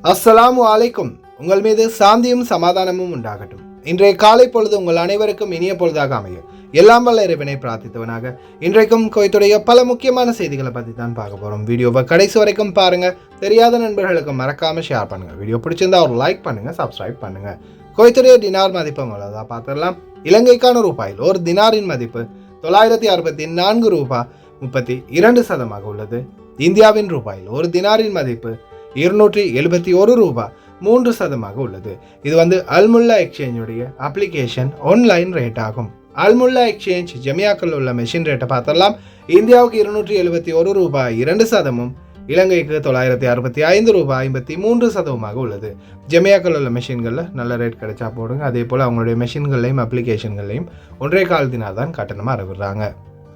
அஸ்ஸலாமு அலைக்கும். உங்கள் மீது சாந்தியும் சமாதானமும் உண்டாகட்டும். இன்றைய காலை பொழுது உங்கள் அனைவருக்கும் இனிய பொழுதாக அமையும். எல்லாம் வல்ல இறைவனை பிரார்த்தித்தவனாக இன்றைக்கும் குவைத்துடைய பல முக்கியமான செய்திகளை பற்றி தான் பார்க்க போகிறோம். வீடியோவை கடைசி வரைக்கும் பாருங்கள். தெரியாத நண்பர்களுக்கு மறக்காமல் ஷேர் பண்ணுங்கள். வீடியோ பிடிச்சிருந்தா ஒரு லைக் பண்ணுங்கள், சப்ஸ்கிரைப் பண்ணுங்கள். குவைத்துடைய தினார் மதிப்பு அவ்வளோதான் பார்த்துடலாம். இலங்கைக்கான ரூபாயில் ஒரு தினாரின் மதிப்பு 964 ரூபாய் 32 உள்ளது. இந்தியாவின் ரூபாயில் ஒரு தினாரின் மதிப்பு 271 ரூபாய் 3 உள்ளது. இது அல்முல்லா எக்ஸ்சேஞ்சுடைய அப்ளிகேஷன் ஆன்லைன் ரேட் ஆகும். அல்முல்லா எக்ஸ்சேஞ்ச் ஜமியாக்கள் உள்ள மெஷின் ரேட்டை பார்த்தரலாம். இந்தியாவுக்கு 271 ரூபாய் 2%, இலங்கைக்கு 965 ரூபாய் 53% உள்ளது. ஜமியாக்கள் உள்ள மெஷின்களில் நல்ல ரேட் கிடைச்சா போடுங்க. அதே போல் அவங்களுடைய மெஷின்கள்லையும் அப்ளிகேஷன்கள்லையும் 1.25 தினார் தான் கட்டணமாக அறவிடுறாங்க.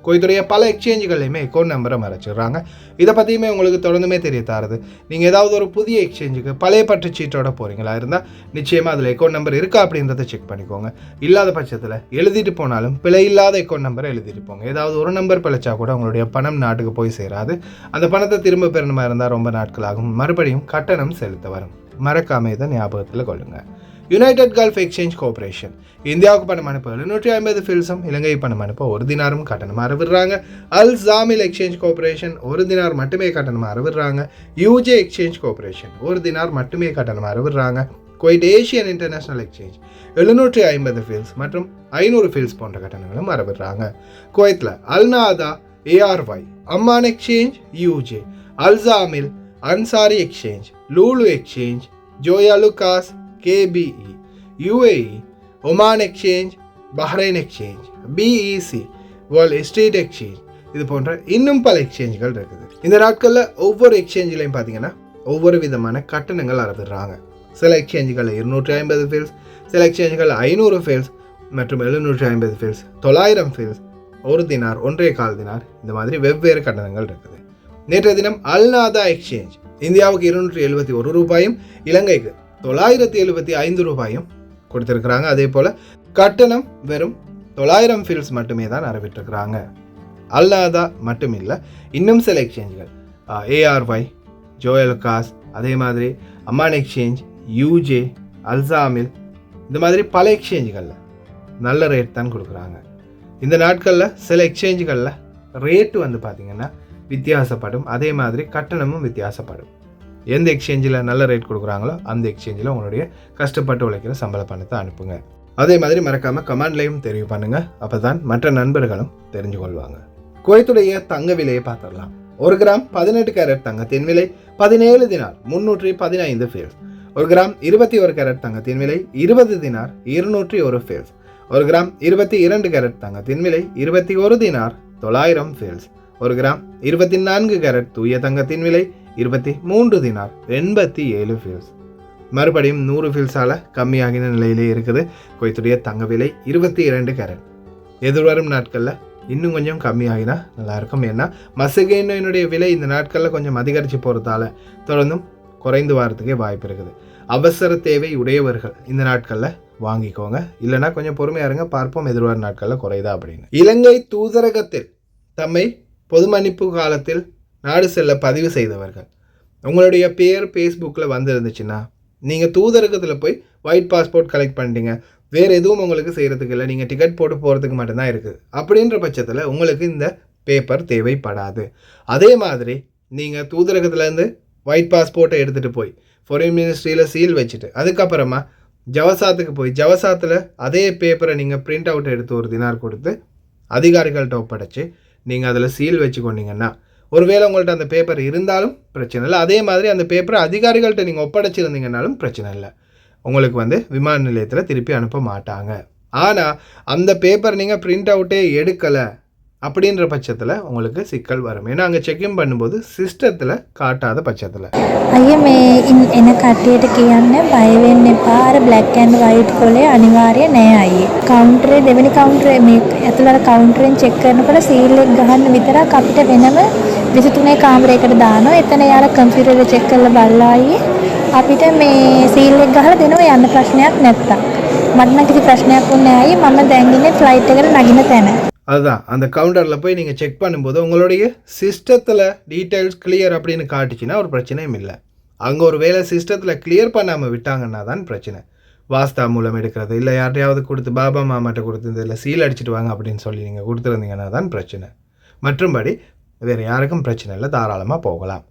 குவைத்துடைய பல எக்ஸ்சேஞ்சுகள்லையுமே அக்கௌண்ட் நம்பரை மறைச்சிடுறாங்க. இதை பற்றியுமே உங்களுக்கு தொடர்ந்துமே தெரிய தாருது. நீங்கள் ஏதாவது ஒரு புதிய எக்ஸ்சேஞ்சுக்கு பழைய பற்றுச்சீட்டோட போகிறீங்களா இருந்தால் நிச்சயமாக அதில் அக்கௌண்ட் நம்பர் இருக்கா அப்படின்றத செக் பண்ணிக்கோங்க. இல்லாத பட்சத்தில் எழுதிட்டு போனாலும் பிழை இல்லாத அக்கௌண்ட் நம்பரை எழுதிட்டு போங்க. ஏதாவது ஒரு நம்பர் பிழைச்சா கூட உங்களுடைய பணம் நாட்டுக்கு போய் சேராது. அந்த பணத்தை திரும்ப பெறணுமா இருந்தால் ரொம்ப நாட்களாகும். மறுபடியும் கட்டணம் செலுத்த வரும். மறக்காம இதை ஞாபகத்தில் கொள்ளுங்கள். யுனைடெட் கல்ஃப் எக்ஸ்சேஞ்ச் கோஆபரேஷன் இந்தியாவுக்கு பணம் அனுப்ப 750 ஃபில்ஸும், இலங்கை பணம் அனுப்ப 1 தினாரும் கட்டணமாக அறவிடுறாங்க. அல் ஜாமில் எக்ஸ்சேஞ்ச் கோஆபரேஷன் 1 தினார் மட்டுமே கட்டணமாக அறவிடுறாங்க. யூஜே எக்ஸ்சேஞ்ச் கோஆபரேஷன் 1 தினார் மட்டுமே கட்டணமாக அறவிடுறாங்க. Kuwait Asian international exchange 750 fils மற்றும் 500 ஃபில்ஸ் போன்ற கட்டணங்களும் அறவிடுறாங்க. குவைத்தில் Al Nada, ARY, Amman exchange, UJ, Al Jamil, Ansari exchange, Lulu exchange, Joyalukkas, KBE, UAE, Oman exchange, Bahrain exchange, BEC, world street exchange, இது போன்ற இன்னும் பல எக்ஸ்சேஞ்சுகள் இருக்குது. இந்த நாட்களில் ஒவ்வொரு எக்ஸ்சேஞ்சிலையும் பார்த்தீங்கன்னா ஒவ்வொரு விதமான கட்டணங்கள் அறவிடுறாங்க. சில எக்ஸ்சேஞ்சுகளில் 250 ஃபீல்ஸ், சில எக்ஸ்சேஞ்சுகள் 500 ஃபீல்ஸ் மற்றும் 750 ஃபீல்ஸ், 900 ஃபீல்ஸ், 1 தினார், 1.25 தினார், இந்த மாதிரி வெவ்வேறு கட்டணங்கள் இருக்குது. நேற்றைய தினம் அல்நாதா எக்ஸ்சேஞ்ச் இந்தியாவுக்கு 271 ரூபாயும், இலங்கைக்கு 975 ரூபாயும் கொடுத்துருக்குறாங்க. அதே போல் கட்டணம் வெறும் 900 ஃபீல்ஸ் மட்டுமே தான் அறவிட்டிருக்கிறாங்க. அல்நாதா மட்டும் இல்லை, இன்னும் சில எக்ஸ்சேஞ்சுகள் ஏஆர்ஒய், ஜோயா லுகாஸ், அதே மாதிரி அம்மான் எக்ஸ்சேஞ்ச், யூஜே, அல்சாமில், இந்த மாதிரி பல எக்ஸ்சேஞ்சுகளில் நல்ல ரேட் தான் கொடுக்குறாங்க. இந்த நாட்களில் சில எக்ஸ்சேஞ்சுகளில் ரேட்டு பார்த்திங்கன்னா வித்தியாசப்படும். அதே மாதிரி கட்டணமும் வித்தியாசப்படும். எந்த எக்ஸ்சேஞ்சில் நல்ல ரேட் கொடுக்குறாங்களோ அந்த எக்ஸ்சேஞ்சில் உங்களுடைய கஷ்டப்பட்டு உழைக்கிற சம்பள பணத்தை அனுப்புங்க. அதே மாதிரி மறக்காமல் கமெண்ட்லையும் தெரிவு பண்ணுங்கள். அப்போ தான் மற்ற நண்பர்களும் தெரிஞ்சு கொள்வாங்க. குவைத்துடைய தங்க விலையை பார்த்துடலாம். 1 கிராம் 18 கேரட் தங்கத்தின் விலை 17 தினார் 315 ஃபீல்ஸ். 1 கிராம் 21 கேரட் தங்கத்தின் விலை 20 தினார் 201 ஃபீல்ஸ். 1 கிராம் 22 கேரட் தங்கத்தின் விலை 21 தினார் 900 ஃபீல்ஸ். 1 கிராம் 24 கேரட் தூய தங்கத்தின் விலை 23 தினார் 87 ஃபீல்ஸ். மறுபடியும் 100 ஃபீல்ஸால் கம்மியாகின நிலையிலே இருக்குது குவைத்துடைய தங்க விலை 22 கேரட். எதிர்வரும் நாட்களில் இன்னும் கொஞ்சம் கம்மியாகினா நல்லாயிருக்கும். ஏன்னா மசகையினுடைய விலை இந்த நாட்களில் கொஞ்சம் அதிகரித்து போகிறதால தொடர்ந்தும் குறைந்து வரத்துக்கே வாய்ப்பு இருக்குது. அவசர தேவை உடையவர்கள் இந்த நாட்களில் வாங்கிக்கோங்க. இல்லைனா கொஞ்சம் பொறுமையாக இருங்க, பார்ப்போம் எதிர்வரும் நாட்களில் குறைதா அப்படின்னு. இலங்கை தூதரகத்தில் தம்மை பொது மன்னிப்பு காலத்தில் நாடு செல்ல பதிவு செய்தவர்கள், உங்களுடைய பேர் ஃபேஸ்புக்கில் வந்துருந்துச்சுன்னா நீங்கள் தூதரகத்தில் போய் ஒயிட் பாஸ்போர்ட் கலெக்ட் பண்ணிட்டீங்க, வேறு எதுவும் உங்களுக்கு செய்கிறதுக்கு இல்லை, நீங்கள் டிக்கெட் போட்டு போகிறதுக்கு மட்டும்தான் இருக்குது. அப்படின்ற பட்சத்தில் உங்களுக்கு இந்த பேப்பர் தேவைப்படாது. அதே மாதிரி நீங்கள் தூதரகத்துலேருந்து ஒயிட் பாஸ்போர்ட்டை எடுத்துகிட்டு போய் ஃபாரின் மினிஸ்ட்ரியில் சீல் வச்சுட்டு அதுக்கப்புறமா ஜவசாத்துக்கு போய் ஜவசாத்தில் அதே பேப்பரை நீங்கள் பிரிண்ட் அவுட் எடுத்து 1 தினார் கொடுத்து அதிகாரிகள்கிட்ட ஒப்படைச்சு நீங்கள் அதில் சீல் வச்சு கொண்டீங்கன்னா, ஒருவேளை உங்கள்கிட்ட அந்த பேப்பர் இருந்தாலும் பிரச்சனை இல்லை. அதே மாதிரி அந்த பேப்பரை அதிகாரிகள்கிட்ட நீங்கள் ஒப்படைச்சிருந்தீங்கன்னாலும் பிரச்சனை இல்லை. உங்களுக்கு விமான நிலையத்தில் திருப்பி அனுப்ப மாட்டாங்க. ஆனால் அந்த பேப்பர் நீங்கள் பிரிண்ட் அவுட்டே எடுக்கலை அப்படின்ற பட்சத்தில் உங்களுக்கு சிக்கல் வரும். ஏன்னா அங்கே செக்இன் பண்ணும்போது සිස්ටத்தில் කාටාද පච්චතල. අයිය මේ එන කට්ටියට කියන්න බය වෙන්න එපා. අර black and white කොලේ අනිවාර්ය නෑ අයියේ. කවුන්ටරේ දෙවෙනි කවුන්ටරේ මේ ඇතුළට කවුන්ටරෙන් චෙක් කරනකොට සීල් එක ගහන්න විතරක් අපිට වෙනම 23 කාමරයකට දානවා. එතන යාලා කම්පියුටර් එක චෙක් කරලා බලලා අයියේ අපිට මේ සීල් එක ගහලා දෙනවා යන්න ප්‍රශ්නයක් නැත්තම්. මට නම් කිසි ප්‍රශ්නයක් වුණේ නෑ අයියේ. මම දැන් ඉන්නේ ෆ්ලයිට් එකට නගින තැන. அதுதான் அந்த கவுண்டரில் போய் நீங்கள் செக் பண்ணும்போது உங்களுடைய சிஸ்டத்தில் டீட்டெயில்ஸ் கிளியர் அப்படின்னு காட்டுச்சுன்னா ஒரு பிரச்சனையும் இல்லை. அங்கே ஒரு வேலை சிஸ்டத்தில் கிளியர் பண்ணாமல் விட்டாங்கன்னா தான் பிரச்சனை. வாஸ்தா மூலம் எடுக்கிறது, இல்லை யார்ட்டையாவது கொடுத்து பாபா மாமாட்ட கொடுத்து இதில் சீல் அடிச்சுட்டு வாங்க அப்படின்னு சொல்லி நீங்கள் கொடுத்துருந்தீங்கன்னா தான் பிரச்சனை. மற்றும்படி வேறு யாருக்கும் பிரச்சனை இல்லை, தாராளமாக போகலாம்.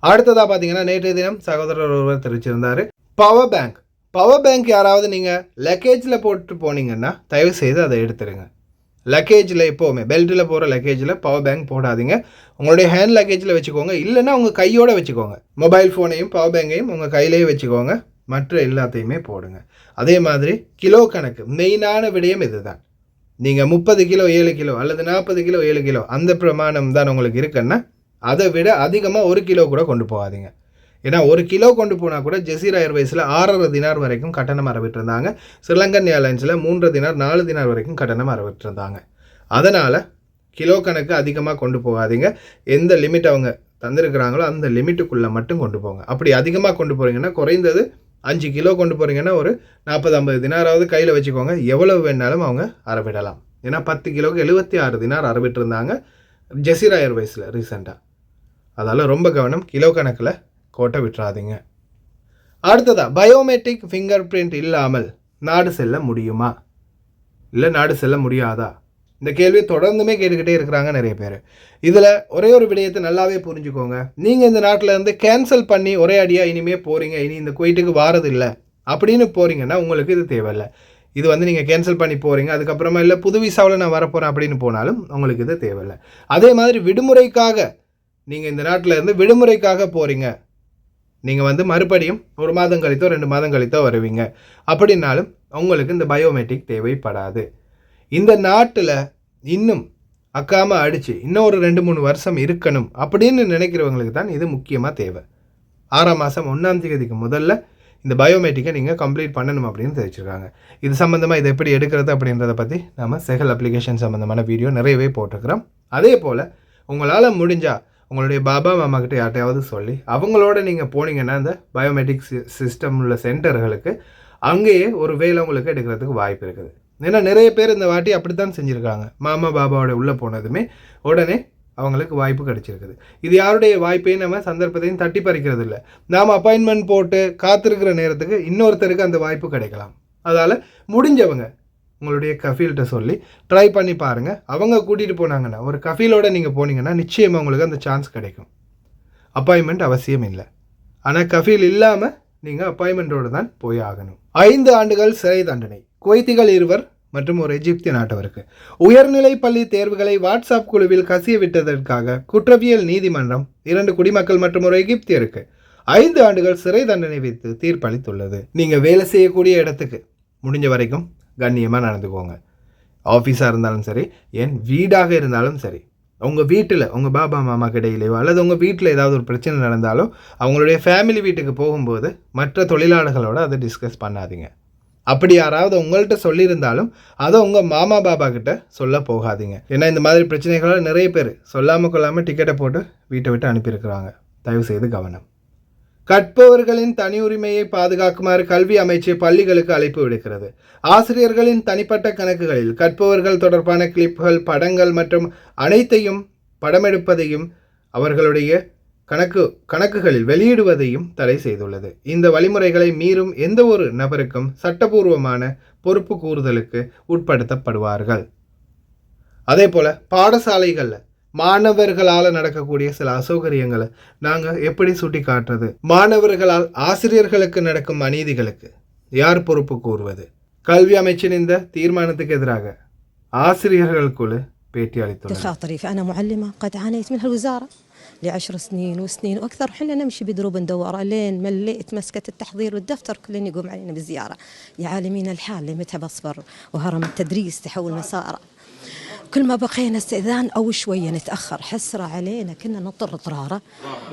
அடுத்ததாக பார்த்தீங்கன்னா நேற்றைய தினம் சகோதரர் ஒருவர் தெரிவிச்சிருந்தார், பவர் பேங்க் யாராவது நீங்கள் லக்கேஜில் போட்டு போனீங்கன்னா தயவு செய்து அதை எடுத்துருங்க. லக்கேஜில் எப்போவுமே பெல்ட்டில் போகிற லக்கேஜில் பவர் பேங்க் போடாதீங்க. உங்களுடைய ஹேண்ட் லக்கேஜில் வச்சுக்கோங்க, இல்லைன்னா உங்கள் கையோடு வச்சுக்கோங்க. மொபைல் ஃபோனையும் பவர் பேங்கையும் உங்கள் கையிலேயே வச்சுக்கோங்க, மற்ற எல்லாத்தையுமே போடுங்க. அதே மாதிரி கிலோ கணக்கு மெயினான விடயம் இது தான். நீங்கள் 30 கிலோ 7 கிலோ அல்லது 40 கிலோ 7 கிலோ அந்த பிரமாணம் தான் உங்களுக்கு இருக்குன்னா அதை விட அதிகமாக 1 கிலோ கூட கொண்டு போகாதீங்க. ஏன்னா 1 கிலோ கொண்டு போனால் கூட ஜெசீரா ஏர்வேஸில் 6.5 தினார் வரைக்கும் கட்டணம் அறவிட்டிருந்தாங்க. ஸ்ரீலங்கன் ஏர்லைன்ஸில் 3 தினார் 4 தினார் வரைக்கும் கட்டணம் அறவிட்டிருந்தாங்க. அதனால் கிலோ கணக்கு அதிகமாக கொண்டு போகாதீங்க. எந்த லிமிட் அவங்க தந்திருக்கிறாங்களோ அந்த லிமிட்டுக்குள்ளே மட்டும் கொண்டு போங்க. அப்படி அதிகமாக கொண்டு போகிறீங்கன்னா குறைந்தது 5 கிலோ கொண்டு போகிறீங்கன்னா ஒரு 40-50 தினாராவது கையில் வச்சுக்கோங்க. எவ்வளவு வேணாலும் அவங்க அறவிடலாம். ஏன்னா 10 கிலோவுக்கு 76 தினார் அறவிட்டிருந்தாங்க ஜெசீரா ஏர்வேஸில் ரீசெண்டாக. அதால் ரொம்ப கவனம், கிலோ கணக்கில் கோட்டை விட்டுறாதீங்க. அடுத்ததாக பயோமெட்ரிக் ஃபிங்கர் பிரிண்ட் இல்லாமல் நாடு செல்ல முடியுமா, இல்லை நாடு செல்ல முடியாதா? இந்த கேள்வியை தொடர்ந்துமே கேட்டுக்கிட்டே இருக்கிறாங்க நிறைய பேர். இதில் ஒரே ஒரு விடயத்தை நல்லாவே புரிஞ்சுக்கோங்க. நீங்கள் இந்த நாட்டில் இருந்து கேன்சல் பண்ணி ஒரே அடியாக இனிமேல் போகிறீங்க, இனி இந்த குவைட்டுக்கு வாரதில்லை அப்படின்னு போகிறீங்கன்னா உங்களுக்கு இது தேவையில்லை. இது நீங்கள் கேன்சல் பண்ணி போகிறீங்க, அதுக்கப்புறமா இல்லை புது விசாவில் நான் வரப்போகிறேன் அப்படின்னு போனாலும் உங்களுக்கு இது தேவையில்லை. அதே மாதிரி விடுமுறைக்காக நீங்கள் இந்த நாட்டில் இருந்து விடுமுறைக்காக போகிறீங்க, நீங்கள் மறுபடியும் 1 மாதம் கழித்தோ 2 மாதம் கழித்தோ வருவீங்க அப்படின்னாலும் உங்களுக்கு இந்த பயோமெட்ரிக் தேவைப்படாது. இந்த நாட்டில் இன்னும் அக்காமல் அடித்து இன்னும் ஒரு 2-3 வருஷம் இருக்கணும் அப்படின்னு நினைக்கிறவங்களுக்கு தான் இது முக்கியமாக தேவை. 6ஆம் மாதம் 1ஆம் தேதிக்கு முதல்ல இந்த பயோமெட்ரிக்கை நீங்கள் கம்ப்ளீட் பண்ணணும் அப்படின்னு தெரிவிச்சிருக்காங்க. இது சம்மந்தமாக இதை எப்படி எடுக்கிறது அப்படின்றத பற்றி நம்ம செகல் அப்ளிகேஷன் சம்மந்தமான வீடியோ நிறையவே போட்டிருக்கிறோம். அதே போல் உங்களால் முடிஞ்சால் உங்களுடைய பாபா மாமா கிட்ட யார்ட்டையாவது சொல்லி அவங்களோட நீங்கள் போனீங்கன்னா இந்த பயோமெட்ரிக் சிஸ்டம் உள்ள சென்டர்களுக்கு அங்கேயே ஒரு வேலை உங்களுக்கு எடுக்கிறதுக்கு வாய்ப்பு இருக்குது. ஏன்னா நிறைய பேர் இந்த வாட்டி அப்படித்தான் செஞ்சுருக்காங்க. மாமா பாபாவோட உள்ளே போனதுமே உடனே அவங்களுக்கு வாய்ப்பு கிடைச்சிருக்குது. இது யாருடைய வாய்ப்பையும் நம்ம சந்தர்ப்பத்தையும் தட்டி பறிக்கிறது இல்லை. நாம் அப்பாயின்மெண்ட் போட்டு காத்திருக்கிற நேரத்துக்கு இன்னொருத்தருக்கு அந்த வாய்ப்பு கிடைக்கலாம். அதால் முடிஞ்சவங்க உங்களுடைய கஃபீல்கிட்ட சொல்லி ட்ரை பண்ணி பாருங்கள். அவங்க கூட்டிகிட்டு போனாங்கன்னா ஒரு கஃபீலோடு நீங்கள் போனீங்கன்னா நிச்சயமாக உங்களுக்கு அந்த சான்ஸ் கிடைக்கும். அப்பாயின்மெண்ட் அவசியம் இல்லை, ஆனால் கஃபீல் இல்லாமல் நீங்கள் அப்பாயின்மெண்ட்டோடு தான் போய் ஆகணும். 5 ஆண்டுகள் சிறை தண்டனை குவைத்திகள் 2 மற்றும் ஒரு எகிப்திய நாட்டவருக்கு. உயர்நிலை பள்ளி தேர்வுகளை வாட்ஸ்அப் குழுவில் கசிய விட்டதற்காக குற்றவியல் நீதிமன்றம் 2 குடிமக்கள் மற்றும் ஒரு எகிப்தியருக்கு 5 ஆண்டுகள் சிறை தண்டனை விதித்து தீர்ப்பளித்துள்ளது. நீங்கள் வேலை செய்யக்கூடிய இடத்துக்கு முடிஞ்ச வரைக்கும் கண்ணியமாக நடந்துக்கோங்க. ஆஃபீஸாக இருந்தாலும் சரி, ஏன் வீடாக இருந்தாலும் சரி, உங்கள் வீட்டில் உங்கள் பாபா மாமா இடையிலேயோ அல்லது உங்கள் வீட்டில் ஏதாவது ஒரு பிரச்சனை நடந்தாலோ அவங்களுடைய ஃபேமிலி வீட்டுக்கு போகும்போது மற்ற தொழிலாளர்களோடு அதை டிஸ்கஸ் பண்ணாதீங்க. அப்படி யாராவது உங்கள்கிட்ட சொல்லியிருந்தாலும் அதை உங்கள் மாமா பாபா கிட்ட சொல்ல போகாதீங்க. ஏன்னா இந்த மாதிரி பிரச்சனைகளால் நிறைய பேர் சொல்லாமல் கொள்ளாமல் டிக்கெட்டை போட்டு வீட்டை விட்டு அனுப்பியிருக்கிறாங்க. தயவுசெய்து கவனம். கற்பவர்களின் தனி உரிமையை பாதுகாக்குமாறு கல்வி அமைச்சு பள்ளிகளுக்கு அழைப்பு விடுக்கிறது. ஆசிரியர்களின் தனிப்பட்ட கணக்குகளில் கற்பவர்கள் தொடர்பான கிளிப்புகள், படங்கள் மற்றும் அனைத்தையும் படமெடுப்பதையும் அவர்களுடைய கணக்குகளில் வெளியிடுவதையும் தடை செய்துள்ளது. இந்த வழிமுறைகளை மீறும் எந்த ஒரு நபருக்கும் சட்டபூர்வமான பொறுப்பு கூறுதலுக்கு உட்படுத்தப்படுவார்கள். அதே போல் பாடசாலைகளில் மாணவர்களால் நடக்கக்கூடிய சில அசௌகரியங்களை நாங்கள் எப்படி சுட்டி காட்டுறது? மாணவர்களால் ஆசிரியர்களுக்கு நடக்கும் அநீதிகளுக்கு யார் பொறுப்பு கூறுவது? கல்வி அமைச்சின் இந்த தீர்மானத்துக்கு எதிராக ஆசிரியர்கள் குழு பேட்டி அளித்துள்ளது. ل10 سنين وسنين وأكثر حنا نمشي بدروب ندورة لين مليت مسكة التحضير والدفتر كلين يقوم علينا بالزيارة. يا عالمين الحال لمتى بصبر؟ وهرم التدريس تحول مسارة. كل ما بقينا استئذان أو شوية نتأخر حسرة علينا كنا نضطر اضرارة.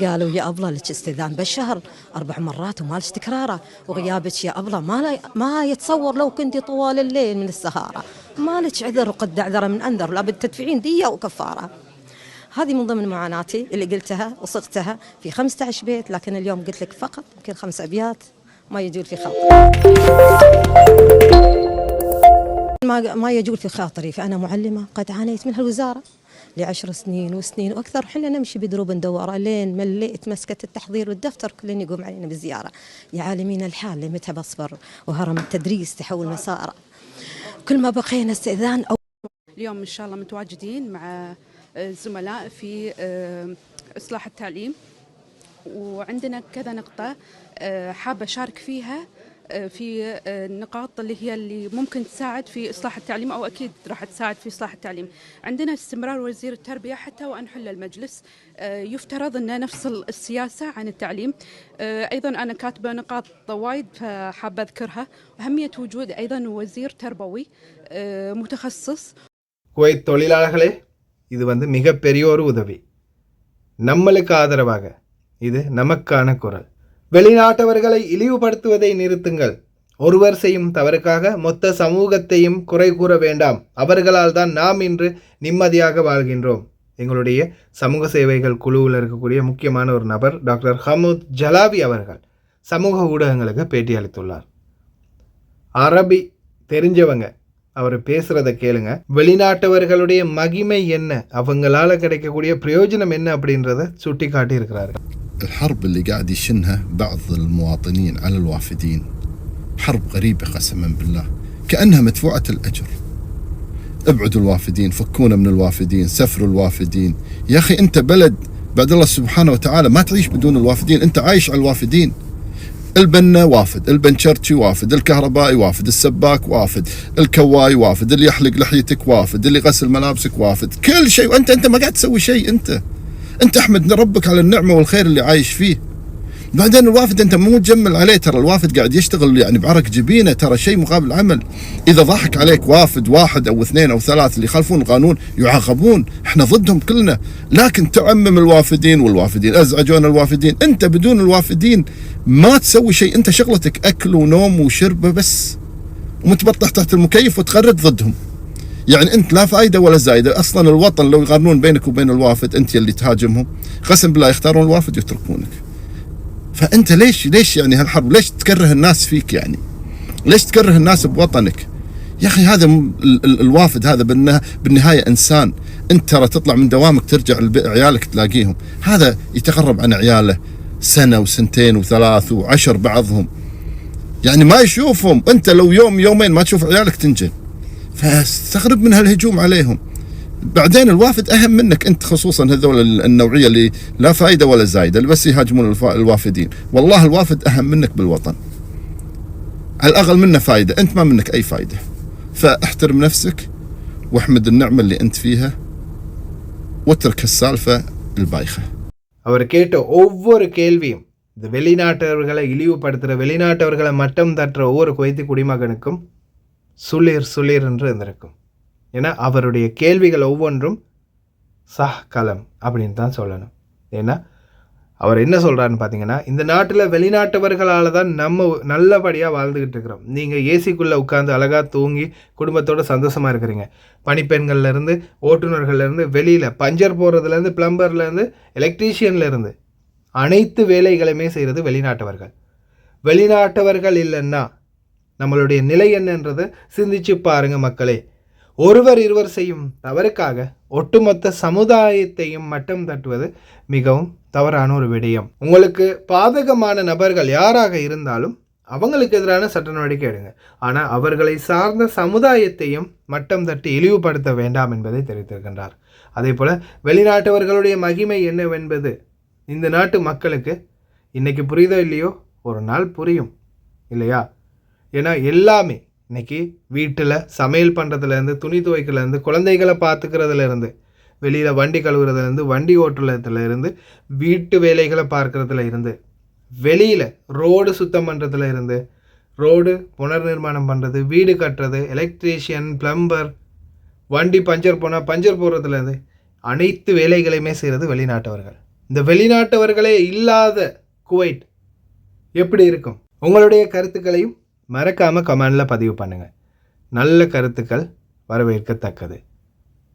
قالوا يا أبلة لك استئذان بالشهر 4 مرات ومالش تكراره وغيابك يا أبلة ما يتصور لو كنتي طوال الليل من السهارة ما لك عذر وقد أعذر من أنذر لابد تدفعين دية وكفارة. هذه من ضمن معاناتي اللي قلتها وصغتها في 15 بيت، لكن اليوم قلت لك فقط يمكن 5 أبيات ما يجول في خاطري ما يجول في خاطري. فأنا معلمة قد عانيت من هالوزارة ل10 سنين وسنين وأكثر، حنا نمشي بدروب ندوره لين مليت مسكة التحضير والدفتر كلين يقوم علينا بالزيارة. يا عالمين الحال اللي متى بصبر، وهرم التدريس تحول مسار. كل ما بقينا استئذان أو اليوم إن شاء الله متواجدين مع الزملاء في إصلاح التعليم، وعندنا كذا نقطة حابة أشارك فيها في النقاط اللي ممكن تساعد في إصلاح التعليم، أو أكيد راح تساعد في إصلاح التعليم. عندنا استمرار وزير التربية حتى وأن حل المجلس، يفترض أن نفصل السياسة عن التعليم. أيضا أنا كاتبة نقاط وايد فحابة أذكرها، أهمية وجود أيضا وزير تربوي متخصص. குவைத் தொழிலாளர்களே, இது மிகப்பெரிய ஒரு உதவி. நம்மளுக்கு ஆதரவாக இது நமக்கான குரல். வெளிநாட்டவர்களை இழிவுபடுத்துவதை நிறுத்துங்கள். ஒருவர் செய்யும் தவறுக்காக மொத்த சமூகத்தையும் குறை கூற வேண்டாம். அவர்களால் தான் நாம் இன்று நிம்மதியாக வாழ்கின்றோம். எங்களுடைய சமூக சேவைகள் குழுவில் இருக்கக்கூடிய முக்கியமான ஒரு நபர் டாக்டர் ஹமூத் ஜலாவி அவர்கள் சமூக ஊடகங்களுக்கு பேட்டி அளித்துள்ளார். அரபி தெரிஞ்சவங்க அவர் பேசுகிறத கேளுங்க. வெளிநாட்டவர்களுடைய மகிமை என்ன, அவங்களால கிடைக்கக்கூடிய பிரயோஜனம் என்ன அப்படின்றத சுட்டி காட்டி இருக்கிறாரு. الحرب اللي قاعد يشنها بعض المواطنين على الوافدين حرب غريبة قسما بالله، كأنها مدفوعة الأجر. ابعدوا الوافدين، فكونا من الوافدين، سفروا الوافدين. يا أخي أنت بلد بعد الله سبحانه وتعالى ما تعيش بدون الوافدين، أنت عايش على الوافدين. البنا وافد، البنشرتشي وافد، الكهربائي وافد، السباك وافد، الكواي وافد، اللي يحلق لحيتك وافد، اللي يغسل ملابسك وافد، كل شيء. وأنت ما قاعد تسوي شيء. أنت احمد ربك على النعمة والخير اللي عايش فيه. بعدين الوافد أنت مو تجمل عليه، ترى الوافد قاعد يشتغل يعني بعرق جبينه، ترى شيء مقابل عمل. إذا ضحك عليك وافد واحد أو اثنين أو ثلاث اللي يخالفون القانون يعاقبون، احنا ضدهم كلنا. لكن تعمم الوافدين والوافدين أزعجون الوافدين. أنت بدون الوافدين ما تسوي شيء، أنت شغلتك أكل ونوم وشربة بس، ومتبطح تحت المكيف وتغرد ضدهم. يعني أنت لا فائدة ولا زايدة. أصلا الوطن لو يقارنون بينك وبين الوافد أنت اللي تهاجمهم، قسم بالله يختارون الوافد يتركونك. فأنت ليش يعني هالحرب؟ ليش تكره الناس فيك؟ يعني ليش تكره الناس بوطنك؟ يا أخي هذا الوافد هذا بالنهاية إنسان. أنت ترى تطلع من دوامك ترجع عيالك تلاقيهم، هذا يتغرب عن عياله سنة وسنتين وثلاث وعشر بعضهم، يعني ما يشوفهم. أنت لو يوم يومين ما تشوف عيالك تنجن، فاستغرب من هالهجوم عليهم. بعدين الوافد أهم منك أنت، خصوصا هذول النوعية اللي لا فائدة ولا زايدة اللي بس يهاجمون الوافدين. والله الوافد أهم منك بالوطن، على الأقل منه فائدة، أنت ما منك أي فائدة. فاحترم نفسك واحمد النعمة اللي أنت فيها واترك السالفة البايخة. அவர் கேட்ட ஒவ்வொரு கேள்வியும் இந்த வெளிநாட்டவர்களை இழிவுபடுத்துகிற, வெளிநாட்டவர்களை மட்டம் தட்டுற ஒவ்வொரு குவைத்தி குடிமகனுக்கும் சுளீர் என்று இருந்திருக்கும். ஏன்னா அவருடைய கேள்விகள் ஒவ்வொன்றும் கலம் அப்படின்னு தான் சொல்லணும். ஏன்னா அவர் என்ன சொல்கிறாருன்னு பார்த்தீங்கன்னா, இந்த நாட்டில் வெளிநாட்டவர்களால் தான் நம்ம நல்லபடியாக வாழ்ந்துக்கிட்டு இருக்கிறோம். நீங்கள் ஏசிக்குள்ளே உட்காந்து அழகாக தூங்கி குடும்பத்தோடு சந்தோஷமாக இருக்கிறீங்க. பணிப்பெண்கள்லேருந்து ஓட்டுநர்கள்லேருந்து வெளியில் பஞ்சர் போடுறதுலேருந்து பிளம்பர்லேருந்து எலக்ட்ரீஷியன்லேருந்து அனைத்து வேலைகளையுமே செய்கிறது வெளிநாட்டவர்கள். வெளிநாட்டவர்கள் இல்லைன்னா நம்மளுடைய நிலை என்னன்றதை சிந்திச்சு பாருங்க மக்களே. ஒருவர் இருவர் செய்யும் தவறுக்காக ஒட்டுமொத்த சமுதாயத்தையும் மட்டம் தட்டுவது மிகவும் தவறான ஒரு விடயம். உங்களுக்கு பாதகமான நபர்கள் யாராக இருந்தாலும் அவங்களுக்கு எதிரான சட்ட நடவடிக்கை எடுங்க. ஆனால் அவர்களை சார்ந்த சமுதாயத்தையும் மட்டம் தட்டி இழிவுபடுத்த வேண்டாம் என்பதை தெரிவித்திருக்கின்றார். அதே போல் வெளிநாட்டவர்களுடைய மகிமை என்னவென்பது இந்த நாட்டு மக்களுக்கு இன்றைக்கி புரியுதோ இல்லையோ, ஒரு நாள் புரியும் இல்லையா? ஏன்னா எல்லாமே இன்றைக்கி வீட்டில் சமையல் பண்ணுறதுலேருந்து, துணி துவைக்கிறதுலேருந்து, குழந்தைகளை பார்த்துக்கிறதுலேருந்து, வெளியில் வண்டி கழுவுறதுலேருந்து, வண்டி ஓட்டுறதுலேருந்து, வீட்டு வேலைகளை பார்க்குறதுல இருந்து, வெளியில் ரோடு சுத்தம் பண்ணுறதுல இருந்து, ரோடு புனர் நிர்மாணம் பண்ணுறது, வீடு கட்டுறது, எலக்ட்ரீஷியன், பிளம்பர், வண்டி பஞ்சர் போனால் பஞ்சர் போடுறதுலேருந்து அனைத்து வேலைகளையுமே செய்கிறது வெளிநாட்டவர்கள். இந்த வெளிநாட்டவர்களே இல்லாத குவைட் எப்படி இருக்கும்? உங்களுடைய கருத்துக்களையும் மறக்காமல் கமெண்டில் பதிவு பண்ணுங்கள். நல்ல கருத்துக்கள் வரவேற்கத்தக்கது.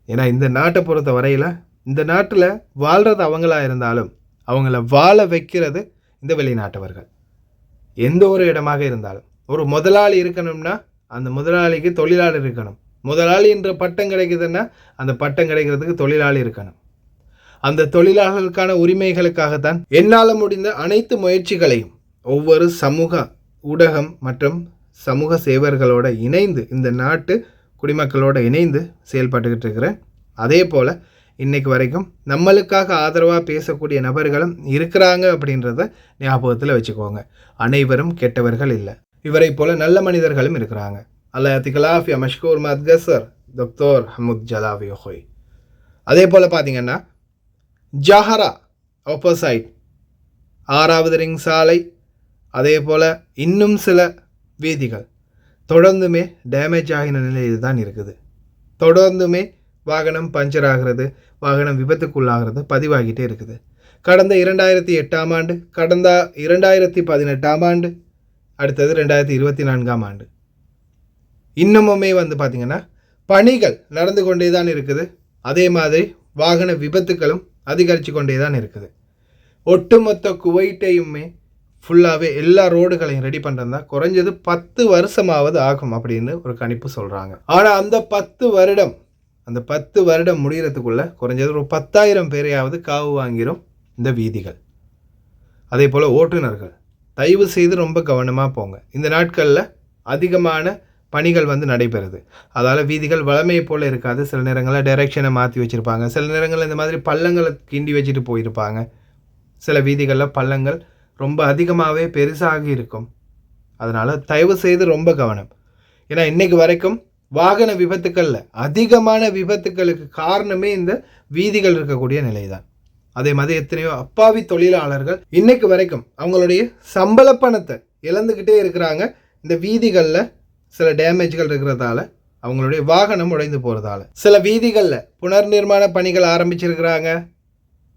ஏன்னா இந்த நாட்டை பொறுத்த வரையில் இந்த நாட்டில் வாழ்கிறது அவங்களா இருந்தாலும் அவங்கள வாழ வைக்கிறது இந்த வெளிநாட்டவர்கள். எந்த ஒரு இடமாக இருந்தாலும் ஒரு முதலாளி இருக்கணும்னா அந்த முதலாளிக்கு தொழிலாளர் இருக்கணும். முதலாளி என்ற பட்டம் கிடைக்குதுன்னா அந்த பட்டம் கிடைக்கிறதுக்கு தொழிலாளி இருக்கணும். அந்த தொழிலாளர்களுக்கான உரிமைகளுக்காகத்தான் என்னால் முடிந்த அனைத்து முயற்சிகளையும் ஒவ்வொரு சமூக ஊடகம் மற்றும் சமூக சேவர்களோட இணைந்து இந்த நாட்டு குடிமக்களோடு இணைந்து செயல்பட்டுக்கிட்டு இருக்கிறேன். அதே போல் இன்றைக்கு வரைக்கும் நம்மளுக்காக ஆதரவாக பேசக்கூடிய நபர்களும் இருக்கிறாங்க அப்படின்றத ஞாபகத்தில் வச்சுக்கோங்க. அனைவரும் கெட்டவர்கள் இல்லை. இவரை போல நல்ல மனிதர்களும் இருக்கிறாங்க. அல்லாஹ் யாத்திகலாஃபியா மஷ்கூர் மத்கசர் டாக்டர் ஹமுத் ஜலாவி ஹோய். அதே போல் பார்த்தீங்கன்னா ஜஹரா ஆப்போசைட் 6வது ரிங் சாலை, அதே போல் இன்னும் சில வீதிகள் தொடர்ந்துமே டேமேஜ் ஆகின நிலையில் தான் இருக்குது. தொடர்ந்துமே வாகனம் பஞ்சர் ஆகிறது, வாகனம் விபத்துக்குள்ளாகிறது பதிவாகிட்டே இருக்குது. கடந்த 2008ஆம் ஆண்டு, கடந்த 2018ஆம் ஆண்டு, அடுத்தது 2024ஆம் ஆண்டு இன்னமுமே பார்த்திங்கன்னா பணிகள் நடந்து கொண்டே தான் இருக்குது. அதே மாதிரி வாகன விபத்துக்களும் அதிகரித்து கொண்டே தான் இருக்குது. ஒட்டுமொத்த குவைட்டையுமே ஃபுல்லாகவே எல்லா ரோடுகளையும் ரெடி பண்ணுறதா குறைஞ்சது 10 வருஷமாவது ஆகும் அப்படின்னு ஒரு கணிப்பு சொல்கிறாங்க. ஆனால் அந்த 10 வருடம் முடிகிறதுக்குள்ளே குறைஞ்சது ஒரு 10,000 பேரையாவது காவு வாங்கிடும் இந்த வீதிகள். அதே போல் ஓட்டுநர்கள் தயவு செய்து ரொம்ப கவனமாக போங்க. இந்த நாட்களில் அதிகமான பணிகள் நடைபெறுது. அதால் வீதிகள் வளமையை போல் இருக்காது. சில நேரங்களில் டைரெக்ஷனை மாற்றி வச்சுருப்பாங்க, சில நேரங்களில் இந்த மாதிரி பள்ளங்களை கிண்டி வச்சுட்டு போயிருப்பாங்க. சில வீதிகளில் பள்ளங்கள் ரொம்ப அதிகமாகவே பெருசாகி இருக்கும். அதனால் தயவு செய்து ரொம்ப கவனம். ஏன்னா இன்றைக்கு வரைக்கும் வாகன விபத்துக்களில் அதிகமான விபத்துக்களுக்கு காரணமே இந்த வீதிகள் இருக்கக்கூடிய நிலை தான். அதே மாதிரி எத்தனையோ அப்பாவி தொழிலாளர்கள் இன்னைக்கு வரைக்கும் அவங்களுடைய சம்பள பணத்தை இழந்துக்கிட்டே இருக்கிறாங்க. இந்த வீதிகளில் சில டேமேஜ்கள் இருக்கிறதால, அவங்களுடைய வாகனம் உடைந்து போகிறதால. சில வீதிகளில் புனர் நிர்மாண பணிகள் ஆரம்பிச்சிருக்கிறாங்க.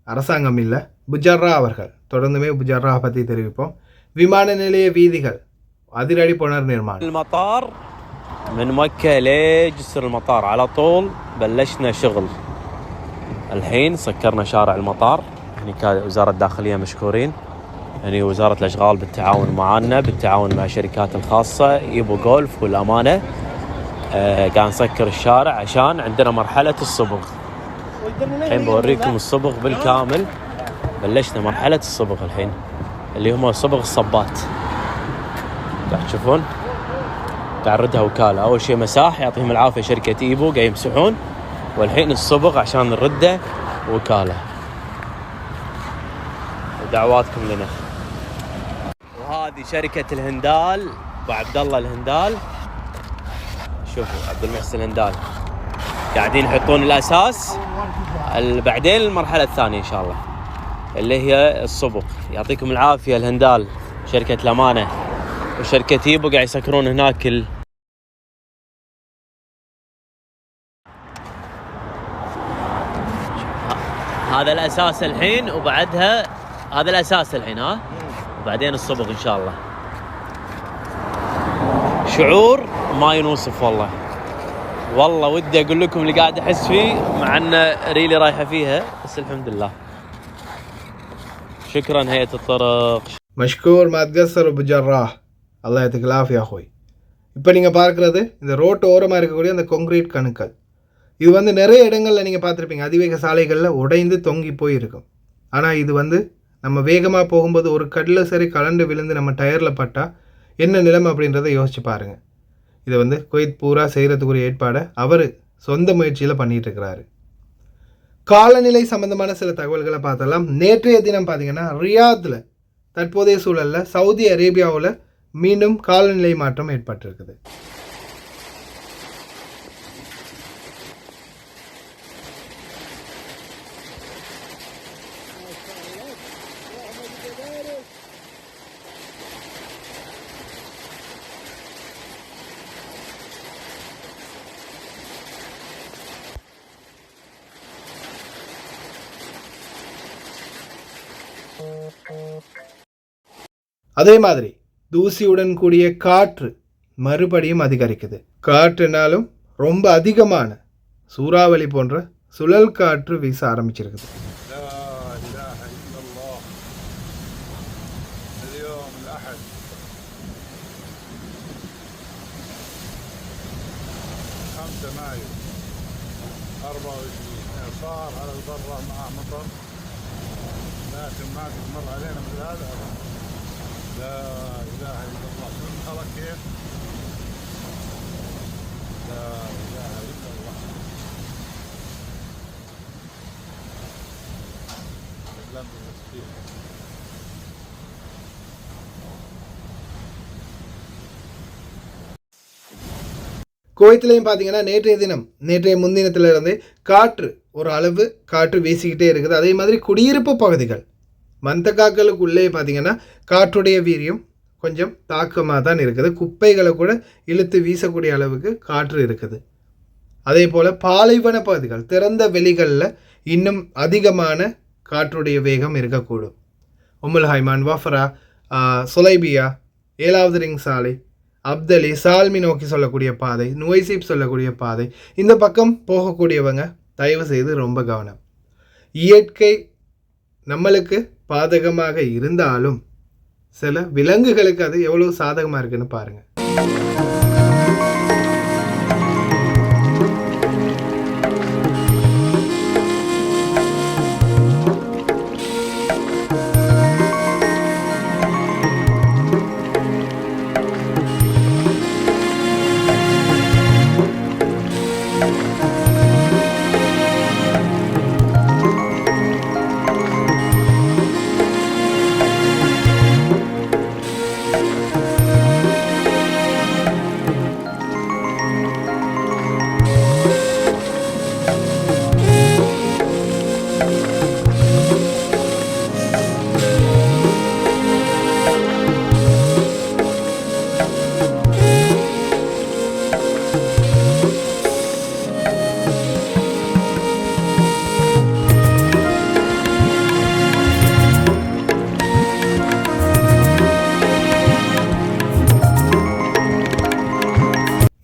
அரசாங்கம் இல்லை, புஜர்ரா அவர்கள். தொடர்ந்துமே புஜர்ரா பற்றி தெரிவிப்போம். விமான நிலைய வீதிகள் அதிரடி புனர் நிர்மாணம். المطار من مكة لجسر المطار على طول بلشنا شغل. الحين سكرنا شارع المطار. يعني وزارة الداخلية مشكورين. يعني وزارة الأشغال بالتعاون معنا، بالتعاون مع الشركات الخاصة يبو جولف والأمانة. قاعد نسكر الشارع عشان عندنا مرحلة الصبغ. الحين بوريكم الصبغ بالكامل. بلشنا مرحلة الصبغ الحين اللي هم صبغ الصبات. قاعد تشوفون قاعد نردها وكالة. أول شيء مساح يعطيهم العافية شركة إيبو قاعد يمسحون، والحين الصبغ عشان نرده وكالة. دعواتكم لنا. وهذه شركة الهندال وعبد الله الهندال. شوفوا عبد المحسن الهندال قاعدين يحطون الأساس. بعدين المرحلة الثانية إن شاء الله اللي هي الصبغ. يعطيكم العافية الهندال، شركة الأمانة وشركة إيبو قاعد يسكرون هناك هذا الأساس الحين، وبعدها هذا الأساس الحين وبعدين الصبغ إن شاء الله. شعور ما ينوصف والله ودي أقول لكم اللي قاعد أحس فيه، مع أن ريلي رايحة فيها، بس الحمد لله. شكرا هيئة الطرق. மஷ்கூர் மத்கசர் புஜர்ரா. அல்லாஹ் யாத்திகலாஃபியா ஹோய். இப்போ நீங்கள் பார்க்குறது இந்த ரோட்டு ஓரமாக இருக்கக்கூடிய அந்த கொங்க்ரீட் கணுக்கள். இது நிறைய இடங்களில் நீங்கள் பார்த்துருப்பீங்க. அதிவேக சாலைகளில் உடைந்து தொங்கி போயிருக்கும். ஆனால் இது நம்ம வேகமாக போகும்போது ஒரு கல்லில் சரி கலண்டு விழுந்து நம்ம டயரில் பட்டால் என்ன நிலைமை அப்படின்றத யோசிச்சு பாருங்கள். இதை குவைத் பூரா செய்கிறதுக்குரிய ஏற்பாடை அவர் சொந்த முயற்சியில் பண்ணிகிட்டு இருக்கிறாரு. காலநிலை சம்பந்தமான சில தகவல்களை பார்த்தலாம். நேற்றைய தினம் பார்த்தீங்கன்னா ரியாத்தில் தற்போதைய சூழலில் சவுதி அரேபியாவில் மீண்டும் காலநிலை மாற்றம் ஏற்பட்டிருக்குது. அதே மாதிரி தூசியுடன் கூடிய காற்று மறுபடியும் அதிகரிக்குது. காற்றுனாலும் ரொம்ப அதிகமான சூறாவளி போன்ற சுழல் காற்று வீச ஆரம்பிச்சிருக்குது. 5 مايو 24 إعصار على البرة مع مطر، لكن ما قد مر علينا مثل هذا أبدا. لا إله إلا الله. شو الخلق كيف؟ لا إله إلا الله. لم يستطيع. குவைத்திலையும் பார்த்தீங்கன்னா நேற்றைய முன்தினத்திலிருந்து காற்று ஒரு அளவு காற்று வீசிக்கிட்டே இருக்குது. அதே மாதிரி குடியிருப்பு பகுதிகள் மந்தக்காக்களுக்குள்ளே பார்த்தீங்கன்னா காற்றுடைய வீரியம் கொஞ்சம் தாக்கமாக தான் இருக்குது. குப்பைகளை கூட இழுத்து வீசக்கூடிய அளவுக்கு காற்று இருக்குது. அதே போல் பாலைவன பகுதிகள் திறந்த வெளிகளில் இன்னும் அதிகமான காற்றுடைய வேகம் இருக்கக்கூடும். உம்முல் ஹைமான், வஃபரா, சுலைபியா, 7வது ரிங் சாலை, அப்தலி, சால்மி நோக்கி சொல்லக்கூடிய பாதை, நுவைசீப் சொல்லக்கூடிய பாதை, இந்த பக்கம் போகக்கூடியவங்க தயவு செய்து ரொம்ப கவனம். இயற்கை நம்மளுக்கு பாதகமாக இருந்தாலும் சில விலங்குகளுக்கு அது எவ்வளோ சாதகமாக இருக்குன்னு பாருங்கள்.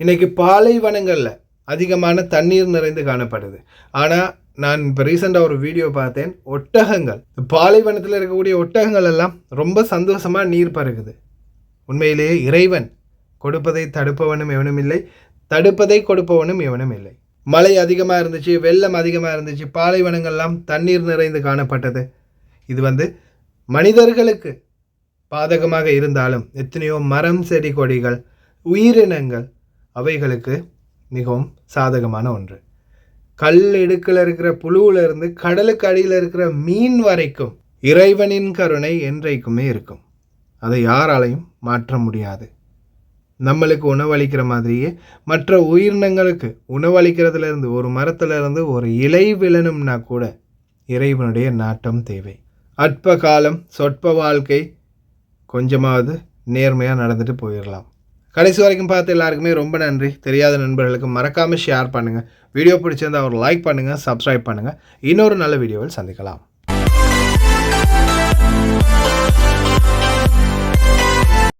இன்றைக்கி பாலைவனங்களில் அதிகமான தண்ணீர் நிறைந்து காணப்படுது. ஆனால் நான் இப்போ ரீசெண்டாக ஒரு வீடியோ பார்த்தேன். ஒட்டகங்கள், பாலைவனத்தில் இருக்கக்கூடிய ஒட்டகங்கள் எல்லாம் ரொம்ப சந்தோஷமாக நீர் பருகுது. உண்மையிலேயே இறைவன் கொடுப்பதை தடுப்பவனும் எவனும் இல்லை, தடுப்பதை கொடுப்பவனும் எவனும் இல்லை. மழை அதிகமாக இருந்துச்சு, வெள்ளம் அதிகமாக இருந்துச்சு, பாலைவனங்கள்லாம் தண்ணீர் நிறைந்து காணப்பட்டது. இது மனிதர்களுக்கு பாதகமாக இருந்தாலும் எத்தனையோ மரம், செடி, கொடிகள், உயிரினங்கள் அவைகளுக்கு மிகவும் சாதகமான ஒன்று. கல் இடுக்கில் இருக்கிற புழுவிலிருந்து கடலுக்கு அடியில் இருக்கிற மீன் வரைக்கும் இறைவனின் கருணை என்றைக்குமே இருக்கும். அதை யாராலையும் மாற்ற முடியாது. நம்மளுக்கு உணவளிக்கிற மாதிரியே மற்ற உயிரினங்களுக்கு உணவளிக்கிறதுலேருந்து, ஒரு மரத்துலேருந்து ஒரு இலை விழணும்னா கூட இறைவனுடைய நாட்டம் தேவை. அற்ப காலம், சொற்ப வாழ்க்கை, கொஞ்சமாவது நேர்மையாக நடந்துட்டு போயிடலாம். கடைசி வரைக்கும் பார்த்து எல்லாருக்குமே ரொம்ப நன்றி. தெரியாத நண்பர்களுக்கு மறக்காமல் ஷேர் பண்ணுங்கள். வீடியோ பிடிச்சிருந்தால் ஒரு லைக் பண்ணுங்கள், சப்ஸ்கிரைப் பண்ணுங்கள். இன்னொரு நல்ல வீடியோவில் சந்திக்கலாம்.